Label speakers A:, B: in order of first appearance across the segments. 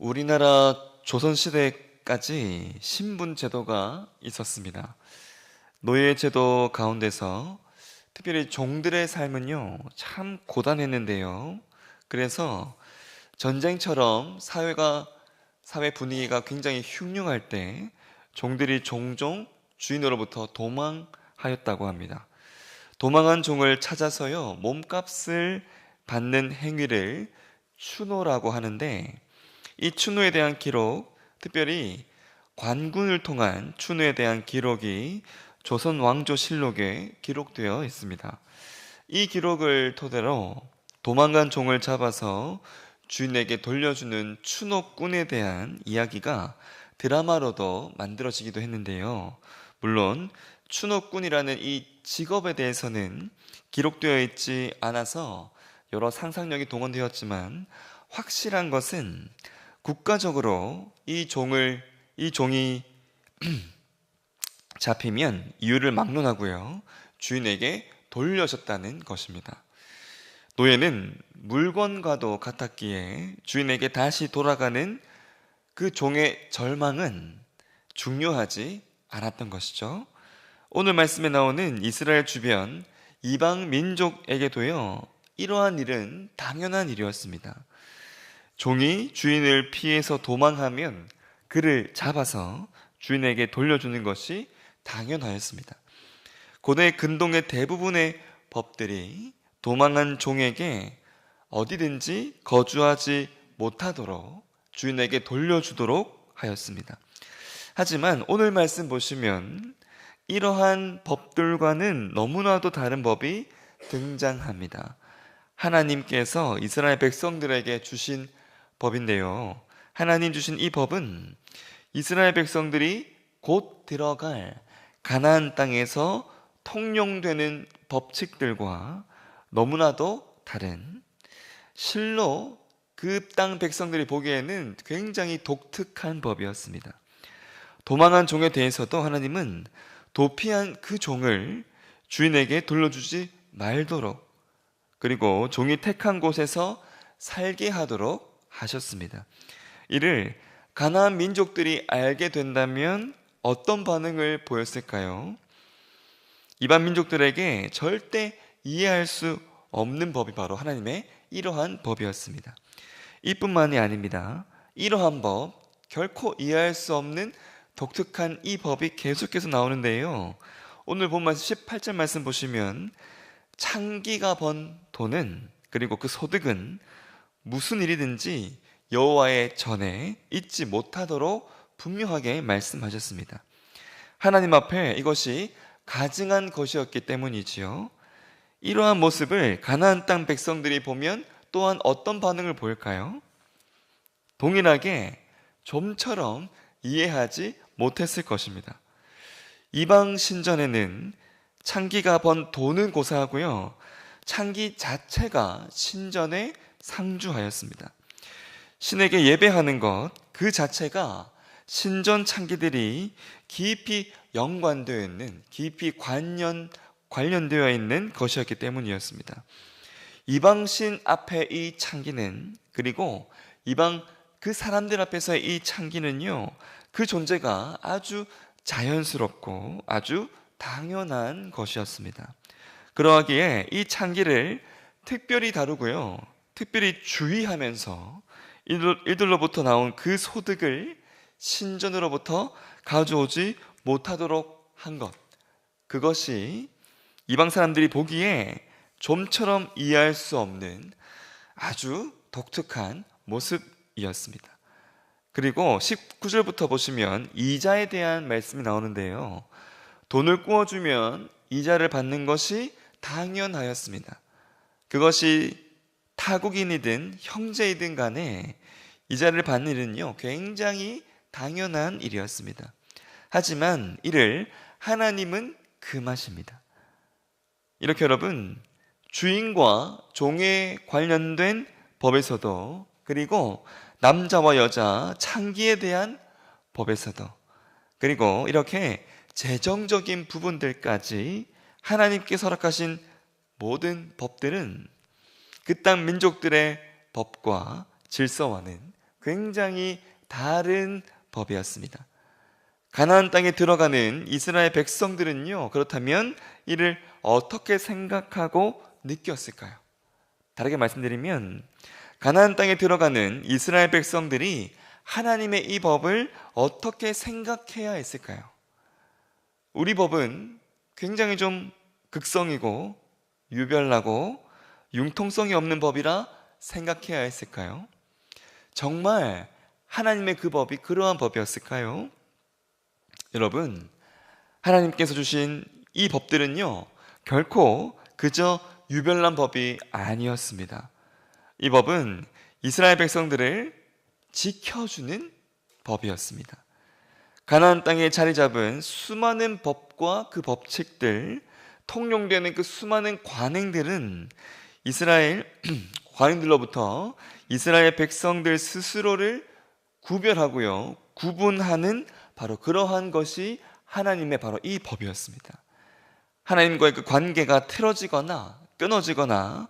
A: 우리나라 조선시대까지 신분제도가 있었습니다. 노예제도 가운데서 특별히 종들의 삶은요, 참 고단했는데요. 그래서 전쟁처럼 사회 분위기가 굉장히 흉흉할 때 종들이 종종 주인으로부터 도망하였다고 합니다. 도망한 종을 찾아서요, 몸값을 받는 행위를 추노라고 하는데, 이 추노에 대한 기록, 특별히 관군을 통한 추노에 대한 기록이 조선 왕조실록에 기록되어 있습니다. 이 기록을 토대로 도망간 종을 잡아서 주인에게 돌려주는 추노꾼에 대한 이야기가 드라마로도 만들어지기도 했는데요. 물론 추노꾼이라는 이 직업에 대해서는 기록되어 있지 않아서 여러 상상력이 동원되었지만, 확실한 것은 국가적으로 이 종이 잡히면 이유를 막론하고요, 주인에게 돌려줬다는 것입니다. 노예는 물건과도 같았기에 주인에게 다시 돌아가는 그 종의 절망은 중요하지 않았던 것이죠. 오늘 말씀에 나오는 이스라엘 주변 이방 민족에게도요, 이러한 일은 당연한 일이었습니다. 종이 주인을 피해서 도망하면 그를 잡아서 주인에게 돌려주는 것이 당연하였습니다. 고대 근동의 대부분의 법들이 도망한 종에게 어디든지 거주하지 못하도록 주인에게 돌려주도록 하였습니다. 하지만 오늘 말씀 보시면 이러한 법들과는 너무나도 다른 법이 등장합니다. 하나님께서 이스라엘 백성들에게 주신 법인데요. 하나님 주신 이 법은 이스라엘 백성들이 곧 들어갈 가나안 땅에서 통용되는 법칙들과 너무나도 다른, 실로 그 땅 백성들이 보기에는 굉장히 독특한 법이었습니다. 도망한 종에 대해서도 하나님은 도피한 그 종을 주인에게 돌려주지 말도록, 그리고 종이 택한 곳에서 살게 하도록 하셨습니다. 이를 가나안 민족들이 알게 된다면 어떤 반응을 보였을까요? 이방 민족들에게 절대 이해할 수 없는 법이 바로 하나님의 이러한 법이었습니다. 이뿐만이 아닙니다. 이러한 법, 결코 이해할 수 없는 독특한 이 법이 계속해서 나오는데요. 오늘 본 말씀 18절 말씀 보시면 창기가 번 돈은, 그리고 그 소득은 무슨 일이든지 여호와의 전에 잊지 못하도록 분명하게 말씀하셨습니다. 하나님 앞에 이것이 가증한 것이었기 때문이지요. 이러한 모습을 가나안 땅 백성들이 보면 또한 어떤 반응을 보일까요? 동일하게 좀처럼 이해하지 못했을 것입니다. 이방 신전에는 창기가 번 돈은 고사하고요, 창기 자체가 신전에 상주하였습니다. 신에게 예배하는 것 그 자체가 신전 창기들이 깊이 연관되어 있는, 깊이 관련되어 있는 것이었기 때문이었습니다. 이방신 앞에 이 창기는, 그리고 이방 그 사람들 앞에서의 이 창기는요, 그 존재가 아주 자연스럽고 아주 당연한 것이었습니다. 그러하기에 이 창기를 특별히 다루고요, 특별히 주의하면서 이들로부터 나온 그 소득을 신전으로부터 가져오지 못하도록 한 것, 그것이 이방 사람들이 보기에 좀처럼 이해할 수 없는 아주 독특한 모습이었습니다. 그리고 19절부터 보시면 이자에 대한 말씀이 나오는데요. 돈을 구워주면 이자를 받는 것이 당연하였습니다. 그것이 타국인이든 형제이든 간에 이자를 받는 일은요, 굉장히 당연한 일이었습니다. 하지만 이를 하나님은 금하십니다. 이렇게 여러분, 주인과 종에 관련된 법에서도, 그리고 남자와 여자 창기에 대한 법에서도, 그리고 이렇게 재정적인 부분들까지 하나님께 허락하신 모든 법들은 그 땅 민족들의 법과 질서와는 굉장히 다른 법이었습니다. 가나안 땅에 들어가는 이스라엘 백성들은요, 그렇다면 이를 어떻게 생각하고 느꼈을까요? 다르게 말씀드리면 가나안 땅에 들어가는 이스라엘 백성들이 하나님의 이 법을 어떻게 생각해야 했을까요? 우리 법은 굉장히 좀 극성이고 유별나고 융통성이 없는 법이라 생각해야 했을까요? 정말 하나님의 그 법이 그러한 법이었을까요? 여러분, 하나님께서 주신 이 법들은요, 결코 그저 유별난 법이 아니었습니다. 이 법은 이스라엘 백성들을 지켜주는 법이었습니다. 가나안 땅에 자리 잡은 수많은 법과 그 법칙들, 통용되는 그 수많은 관행들은 이스라엘 관행들로부터 이스라엘 백성들 스스로를 구별하고요, 구분하는 바로 그러한 것이 하나님의 바로 이 법이었습니다. 하나님과의 그 관계가 틀어지거나 끊어지거나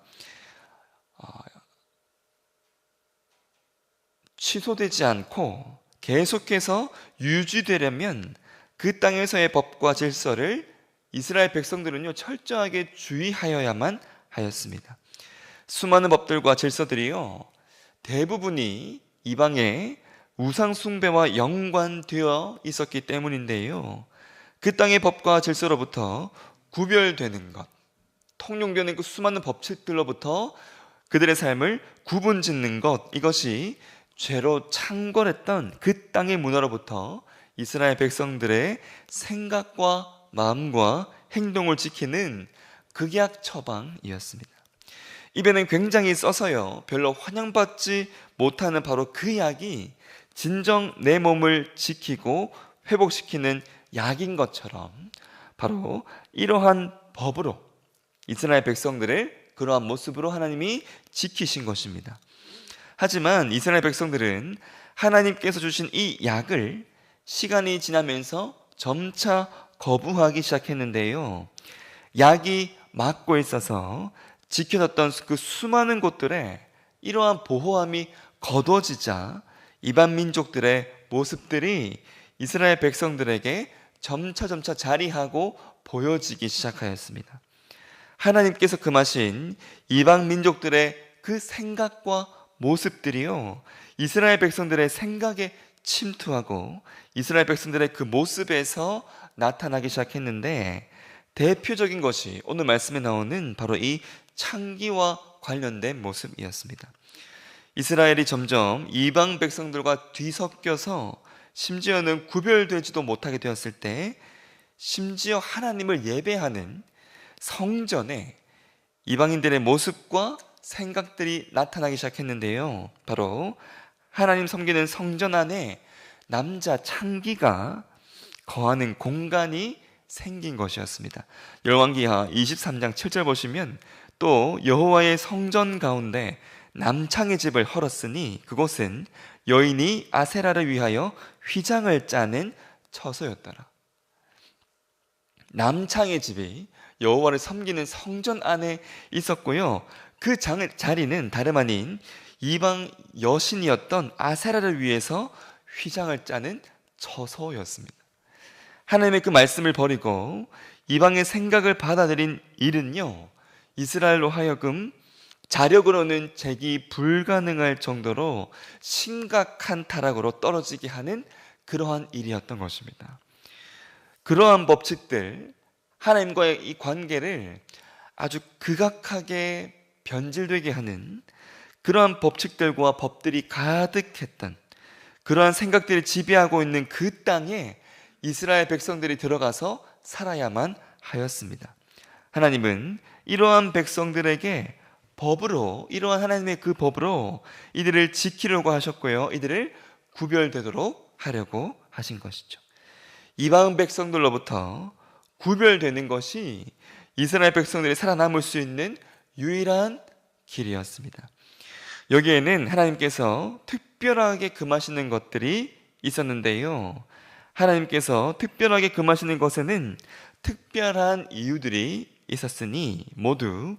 A: 취소되지 않고 계속해서 유지되려면 그 땅에서의 법과 질서를 이스라엘 백성들은요, 철저하게 주의하여야만 하였습니다. 수많은 법들과 질서들이요, 대부분이 이방의 우상 숭배와 연관되어 있었기 때문인데요, 그 땅의 법과 질서로부터 구별되는 것, 통용되는 그 수많은 법칙들로부터 그들의 삶을 구분짓는 것, 이것이 죄로 창궐했던 그 땅의 문화로부터 이스라엘 백성들의 생각과 마음과 행동을 지키는 극약 처방이었습니다. 입에는 굉장히 써서요, 별로 환영받지 못하는 바로 그 약이 진정 내 몸을 지키고 회복시키는 약인 것처럼 바로 이러한 법으로 이스라엘 백성들을 그러한 모습으로 하나님이 지키신 것입니다. 하지만 이스라엘 백성들은 하나님께서 주신 이 약을 시간이 지나면서 점차 거부하기 시작했는데요, 약이 막고 있어서 지켜졌던 그 수많은 곳들에 이러한 보호함이 거둬지자 이방 민족들의 모습들이 이스라엘 백성들에게 점차 자리하고 보여지기 시작하였습니다. 하나님께서 금하신 이방 민족들의 그 생각과 모습들이요, 이스라엘 백성들의 생각에 침투하고 이스라엘 백성들의 그 모습에서 나타나기 시작했는데, 대표적인 것이 오늘 말씀에 나오는 바로 이 창기와 관련된 모습이었습니다. 이스라엘이 점점 이방 백성들과 뒤섞여서 심지어는 구별되지도 못하게 되었을 때, 심지어 하나님을 예배하는 성전에 이방인들의 모습과 생각들이 나타나기 시작했는데요, 바로 하나님 섬기는 성전 안에 남자 창기가 거하는 공간이 생긴 것이었습니다. 열왕기하 23장 7절 보시면, 또 여호와의 성전 가운데 남창의 집을 헐었으니 그곳은 여인이 아세라를 위하여 휘장을 짜는 처소였더라. 남창의 집이 여호와를 섬기는 성전 안에 있었고요, 그 자리는 다름 아닌 이방 여신이었던 아세라를 위해서 휘장을 짜는 처소였습니다. 하나님의 그 말씀을 버리고 이방의 생각을 받아들인 일은요, 이스라엘로 하여금 자력으로는 재기 불가능할 정도로 심각한 타락으로 떨어지게 하는 그러한 일이었던 것입니다. 그러한 법칙들, 하나님과의 이 관계를 아주 극악하게 변질되게 하는 그러한 법칙들과 법들이 가득했던, 그러한 생각들이 지배하고 있는 그 땅에 이스라엘 백성들이 들어가서 살아야만 하였습니다. 하나님은 이러한 백성들에게 법으로, 이러한 하나님의 그 법으로 이들을 지키려고 하셨고요, 이들을 구별되도록 하려고 하신 것이죠. 이방 백성들로부터 구별되는 것이 이스라엘 백성들이 살아남을 수 있는 유일한 길이었습니다. 여기에는 하나님께서 특별하게 금하시는 것들이 있었는데요, 하나님께서 특별하게 금하시는 것에는 특별한 이유들이 있었으니 모두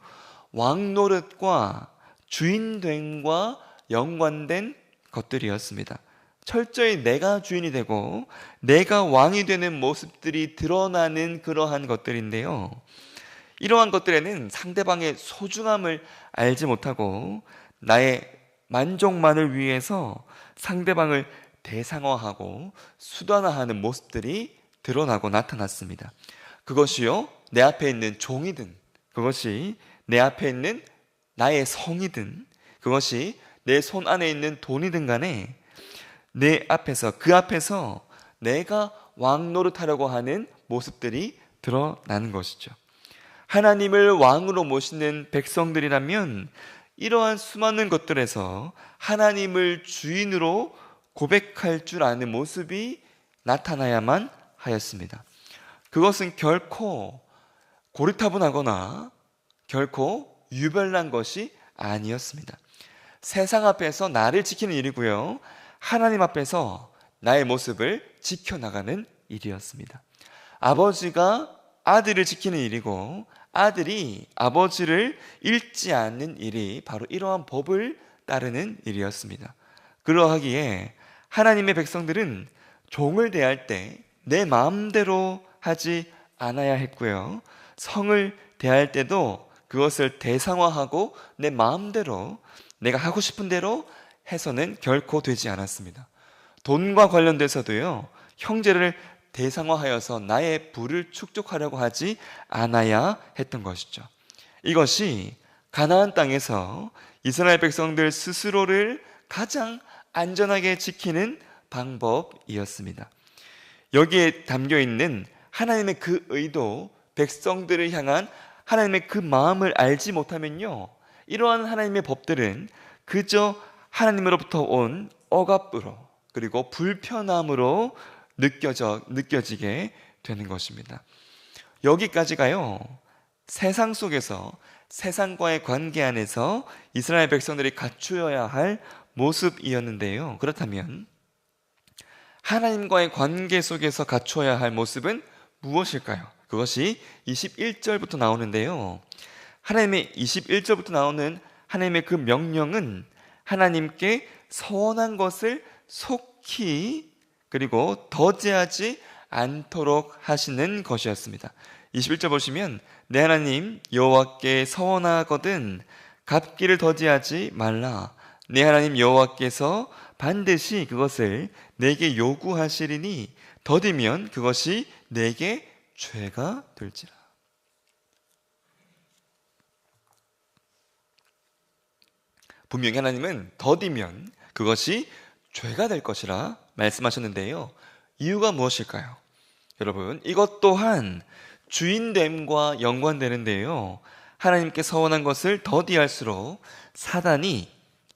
A: 왕노릇과 주인됨과 연관된 것들이었습니다. 철저히 내가 주인이 되고 내가 왕이 되는 모습들이 드러나는 그러한 것들인데요. 이러한 것들에는 상대방의 소중함을 알지 못하고 나의 만족만을 위해서 상대방을 대상화하고 수단화하는 모습들이 드러나고 나타났습니다. 그것이요, 내 앞에 있는 종이든, 그것이 내 앞에 있는 나의 성이든, 그것이 내 손 안에 있는 돈이든 간에 내 앞에서, 그 앞에서 내가 왕 노릇하려고 하는 모습들이 드러나는 것이죠. 하나님을 왕으로 모시는 백성들이라면 이러한 수많은 것들에서 하나님을 주인으로 고백할 줄 아는 모습이 나타나야만 하였습니다. 그것은 결코 고리타분하거나 결코 유별난 것이 아니었습니다. 세상 앞에서 나를 지키는 일이고요, 하나님 앞에서 나의 모습을 지켜나가는 일이었습니다. 아버지가 아들을 지키는 일이고 아들이 아버지를 잃지 않는 일이 바로 이러한 법을 따르는 일이었습니다. 그러하기에 하나님의 백성들은 종을 대할 때 내 마음대로 하지 않아야 했고요, 성을 대할 때도 그것을 대상화하고 내 마음대로 내가 하고 싶은 대로 해서는 결코 되지 않았습니다. 돈과 관련돼서도요, 형제를 대상화하여서 나의 부를 축적하려고 하지 않아야 했던 것이죠. 이것이 가나안 땅에서 이스라엘 백성들 스스로를 가장 안전하게 지키는 방법이었습니다. 여기에 담겨 있는 하나님의 그 의도, 백성들을 향한 하나님의 그 마음을 알지 못하면요, 이러한 하나님의 법들은 그저 하나님으로부터 온 억압으로, 그리고 불편함으로 느껴지게 되는 것입니다. 여기까지가요, 세상 속에서, 세상과의 관계 안에서 이스라엘 백성들이 갖추어야 할 모습이었는데요. 그렇다면 하나님과의 관계 속에서 갖추어야 할 모습은 무엇일까요? 그것이 21절부터 나오는데요. 하나님의 21절부터 나오는 하나님의 그 명령은 하나님께 서원한 것을 속히 그리고 더디하지 않도록 하시는 것이었습니다. 21절 보시면 내 하나님 여호와께 서원하거든 갚기를 더디하지 말라. 내 하나님 여호와께서 반드시 그것을 내게 요구하시리니 더디면 그것이 내게 죄가 될지라. 분명히 하나님은 더디면 그것이 죄가 될 것이라 말씀하셨는데요. 이유가 무엇일까요? 여러분, 이것 또한 주인됨과 연관되는데요. 하나님께 서원한 것을 더디할수록 사단이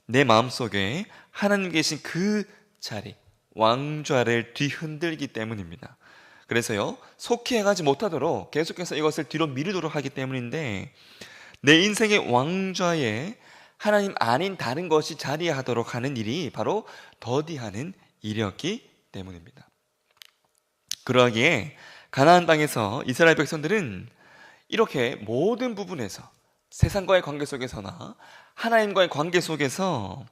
A: 내 마음속에 하나님 계신 그 자리, 왕좌를 뒤흔들기 때문입니다. 그래서요, 속히 해가지 못하도록 계속해서 이것을 뒤로 미루도록 하기 때문인데, 내 인생의 왕좌에 하나님 아닌 다른 것이 자리하도록 하는 일이 바로 더디하는 일이었기 때문입니다. 그러기에 가나안 땅에서 이스라엘 백성들은 이렇게 모든 부분에서 세상과의 관계 속에서나 하나님과의 관계 속에서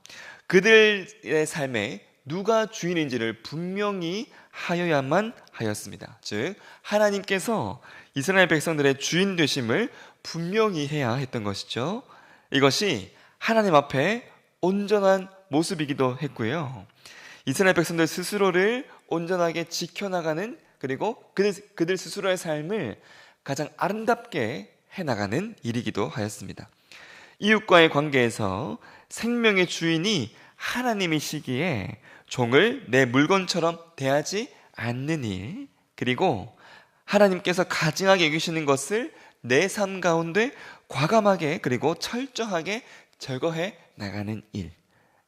A: 그들의 삶에 누가 주인인지를 분명히 하여야만 하였습니다. 즉 하나님께서 이스라엘 백성들의 주인 되심을 분명히 해야 했던 것이죠. 이것이 하나님 앞에 온전한 모습이기도 했고요, 이스라엘 백성들 스스로를 온전하게 지켜나가는, 그리고 그들 스스로의 삶을 가장 아름답게 해나가는 일이기도 하였습니다. 이웃과의 관계에서 생명의 주인이 하나님이시기에 종을 내 물건처럼 대하지 않는 일, 그리고 하나님께서 가증하게 여기시는 것을 내 삶 가운데 과감하게 그리고 철저하게 절거해 나가는 일,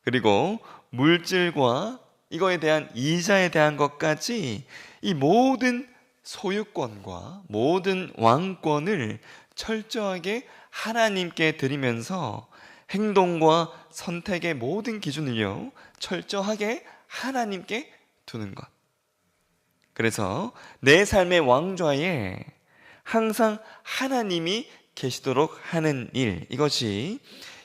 A: 그리고 물질과 이거에 대한 이자에 대한 것까지 이 모든 소유권과 모든 왕권을 철저하게 하나님께 드리면서 행동과 선택의 모든 기준을요 철저하게 하나님께 두는 것. 그래서 내 삶의 왕좌에 항상 하나님이 계시도록 하는 일, 이것이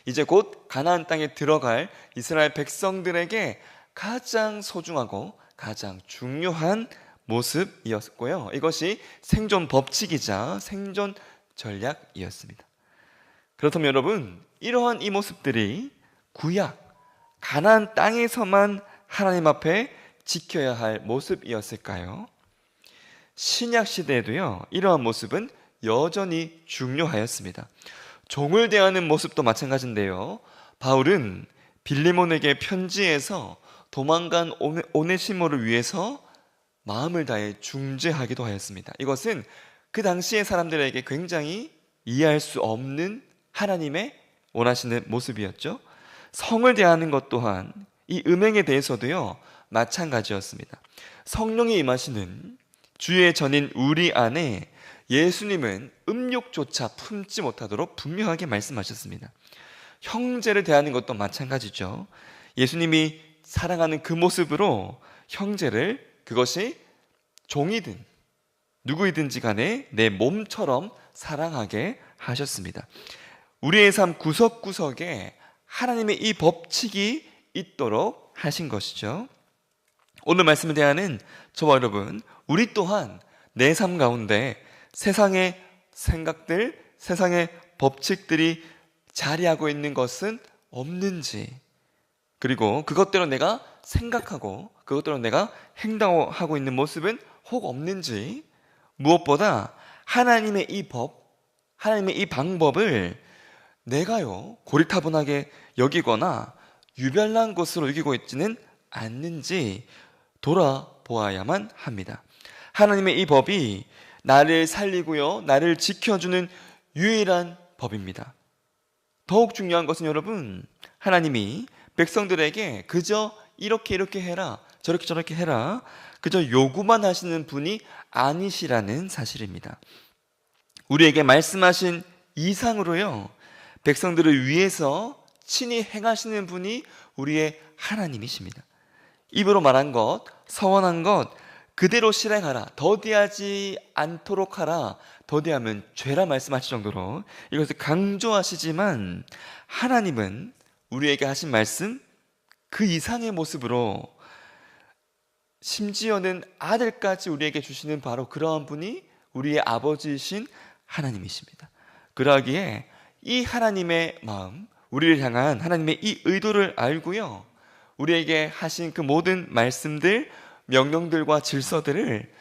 A: 이제 곧 가나안 땅에 들어갈 이스라엘 백성들에게 가장 소중하고 가장 중요한 모습이었고요. 이것이 생존 법칙이자 생존 전략이었습니다. 그렇다면 여러분, 이러한 이 모습들이 구약 가나안 땅에서만 하나님 앞에 지켜야 할 모습이었을까요? 신약 시대에도요, 이러한 모습은 여전히 중요하였습니다. 종을 대하는 모습도 마찬가지인데요. 바울은 빌레몬에게 편지에서 도망간 오네시모를 위해서 마음을 다해 중재하기도 하였습니다. 이것은 그 당시의 사람들에게 굉장히 이해할 수 없는 하나님의 원하시는 모습이었죠. 성을 대하는 것 또한 이 음행에 대해서도요, 마찬가지였습니다. 성령이 임하시는 주의 전인 우리 안에 예수님은 음욕조차 품지 못하도록 분명하게 말씀하셨습니다. 형제를 대하는 것도 마찬가지죠. 예수님이 사랑하는 그 모습으로 형제를, 그것이 종이든 누구이든지 간에 내 몸처럼 사랑하게 하셨습니다. 우리의 삶 구석구석에 하나님의 이 법칙이 있도록 하신 것이죠. 오늘 말씀을 대하는 저와 여러분, 우리 또한 내 삶 가운데 세상의 생각들, 세상의 법칙들이 자리하고 있는 것은 없는지, 그리고 그것대로 내가 생각하고 그것대로 내가 행동하고 있는 모습은 혹 없는지, 무엇보다 하나님의 이 법, 하나님의 이 방법을 내가요 고리타분하게 여기거나 유별난 것으로 여기고 있지는 않는지 돌아보아야만 합니다. 하나님의 이 법이 나를 살리고요, 나를 지켜주는 유일한 법입니다. 더욱 중요한 것은 여러분, 하나님이 백성들에게 그저 이렇게 해라, 저렇게 해라, 그저 요구만 하시는 분이 아니시라는 사실입니다. 우리에게 말씀하신 이상으로요, 백성들을 위해서 친히 행하시는 분이 우리의 하나님이십니다. 입으로 말한 것, 서원한 것 그대로 실행하라, 더디하지 않도록 하라, 더디하면 죄라 말씀하실 정도로 이것을 강조하시지만, 하나님은 우리에게 하신 말씀 그 이상의 모습으로, 심지어는 아들까지 우리에게 주시는 바로 그러한 분이 우리의 아버지이신 하나님이십니다. 그러기에 이 하나님의 마음, 우리를 향한 하나님의 이 의도를 알고요, 우리에게 하신 그 모든 말씀들, 명령들과 질서들을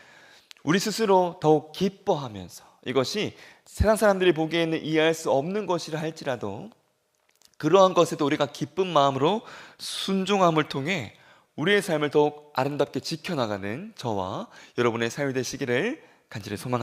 A: 우리 스스로 더욱 기뻐하면서, 이것이 세상 사람들이 보기에는 이해할 수 없는 것이라 할지라도 그러한 것에도 우리가 기쁜 마음으로 순종함을 통해 우리의 삶을 더욱 아름답게 지켜나가는 저와 여러분의 삶이 되시기를 간절히 소망합니다.